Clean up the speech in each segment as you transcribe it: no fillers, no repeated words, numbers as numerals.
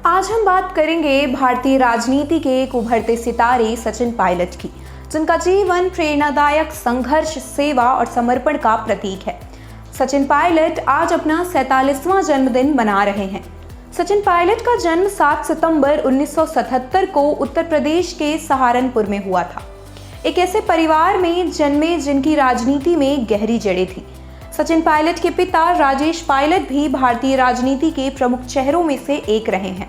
आज हम बात करेंगे भारतीय राजनीति के एक उभरते सितारे सचिन पायलट की, जिनका जीवन प्रेरणादायक संघर्ष, सेवा और समर्पण का प्रतीक है। सचिन पायलट आज अपना 47वां जन्मदिन मना रहे हैं। सचिन पायलट का जन्म 7 सितंबर 1977 को उत्तर प्रदेश के सहारनपुर में हुआ था। एक ऐसे परिवार में जन्मे जिनकी राजनीति में गहरी जड़ें थी। सचिन पायलट के पिता राजेश पायलट भी भारतीय राजनीति के प्रमुख चेहरों में से एक रहे हैं।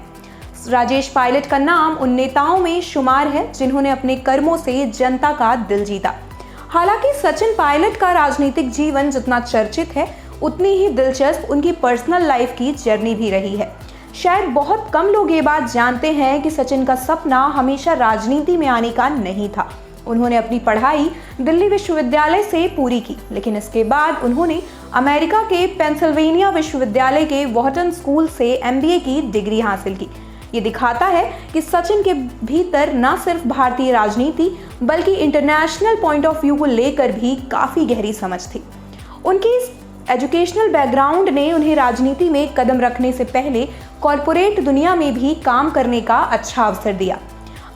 राजेश पायलट का नाम उन नेताओं में शुमार है जिन्होंने अपने कर्मों से जनता का दिल जीता। हालांकि सचिन पायलट का राजनीतिक जीवन जितना चर्चित है, उतनी ही दिलचस्प उनकी पर्सनल लाइफ की जर्नी भी रही है। शायद बहुत कम लोग ये बात जानते हैं कि सचिन का सपना हमेशा राजनीति में आने का नहीं था। उन्होंने अपनी पढ़ाई दिल्ली विश्वविद्यालय से पूरी की, लेकिन इसके बाद उन्होंने अमेरिका के पेंसिल्वेनिया विश्वविद्यालय के वॉर्टन स्कूल से MBA की डिग्री हासिल की। ये दिखाता है कि सचिन के भीतर न सिर्फ भारतीय राजनीति बल्कि इंटरनेशनल पॉइंट ऑफ व्यू को लेकर भी काफ़ी गहरी समझ थी। उनकी इस एजुकेशनल बैकग्राउंड ने उन्हें राजनीति में कदम रखने से पहले कॉरपोरेट दुनिया में भी काम करने का अच्छा अवसर दिया।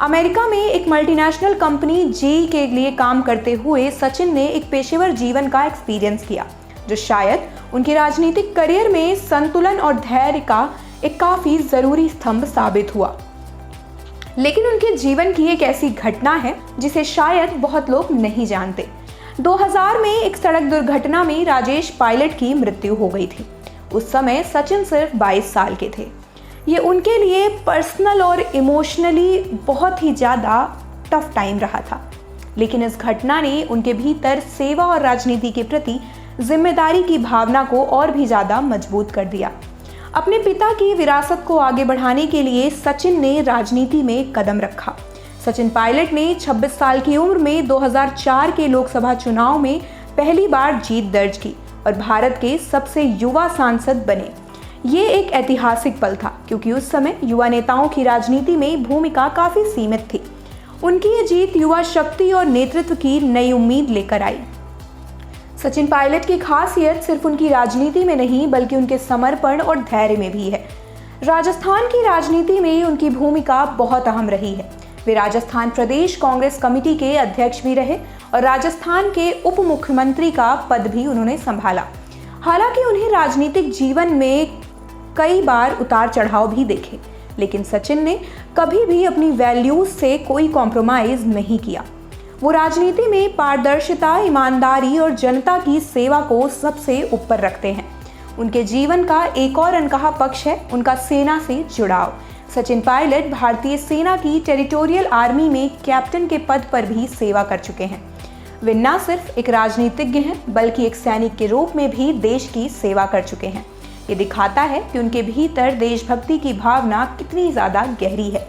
अमेरिका में एक मल्टीनेशनल कंपनी GE के लिए काम करते हुए सचिन ने एक पेशेवर जीवन का एक्सपीरियंस किया, जो शायद उनके राजनीतिक करियर में संतुलन और धैर्य का एक काफ़ी ज़रूरी स्तंभ साबित हुआ। लेकिन उनके जीवन की एक ऐसी घटना है जिसे शायद बहुत लोग नहीं जानते। 2000 में एक सड़क दुर्घटना में राजेश पायलट की मृत्यु हो गई थी। उस समय सचिन सिर्फ 22 साल के थे। ये उनके लिए पर्सनल और इमोशनली बहुत ही ज़्यादा टफ टाइम रहा था। लेकिन इस घटना ने उनके भीतर सेवा और राजनीति के प्रति जिम्मेदारी की भावना को और भी ज़्यादा मजबूत कर दिया। अपने पिता की विरासत को आगे बढ़ाने के लिए सचिन ने राजनीति में कदम रखा। सचिन पायलट ने 26 साल की उम्र में 2004 के लोकसभा चुनाव में पहली बार जीत दर्ज की और भारत के सबसे युवा सांसद बने। ये एक ऐतिहासिक पल था क्योंकि उस समय युवा नेताओं की राजनीति में भूमिका काफ़ी सीमित थी। उनकी ये जीत युवा शक्ति और नेतृत्व की नई उम्मीद लेकर आई। सचिन पायलट की खासियत सिर्फ उनकी राजनीति में नहीं बल्कि उनके समर्पण और धैर्य में भी है। राजस्थान की राजनीति में उनकी भूमिका बहुत अहम रही है। वे राजस्थान प्रदेश कांग्रेस कमेटी के अध्यक्ष भी रहे और राजस्थान के उप मुख्यमंत्री का पद भी उन्होंने संभाला। हालांकि उन्हें राजनीतिक जीवन में कई बार उतार चढ़ाव भी देखे, लेकिन सचिन ने कभी भी अपनी वैल्यूज से कोई कॉम्प्रोमाइज नहीं किया। वो राजनीति में पारदर्शिता, ईमानदारी और जनता की सेवा को सबसे ऊपर रखते हैं। उनके जीवन का एक और अनकहा पक्ष है उनका सेना से जुड़ाव। सचिन पायलट भारतीय सेना की टेरिटोरियल आर्मी में कैप्टन के पद पर भी सेवा कर चुके हैं। वे न सिर्फ एक राजनीतिज्ञ हैं बल्कि एक सैनिक के रूप में भी देश की सेवा कर चुके हैं। ये दिखाता है कि उनके भीतर देशभक्ति की भावना कितनी ज़्यादा गहरी है।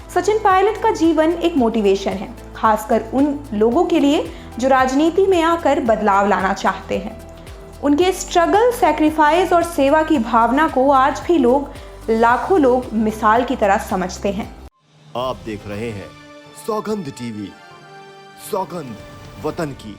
सचिन पायलट का जीवन एक मोटिवेशन है, खासकर उन लोगों के लिए जो राजनीति में आकर बदलाव लाना चाहते हैं। उनके स्ट्रगल, सैक्रिफाइस और सेवा की भावना को आज भी लाखों लोग मिसाल की तरह समझते हैं। आप देख रहे हैं सौगंध TV, सौगंध वतन की।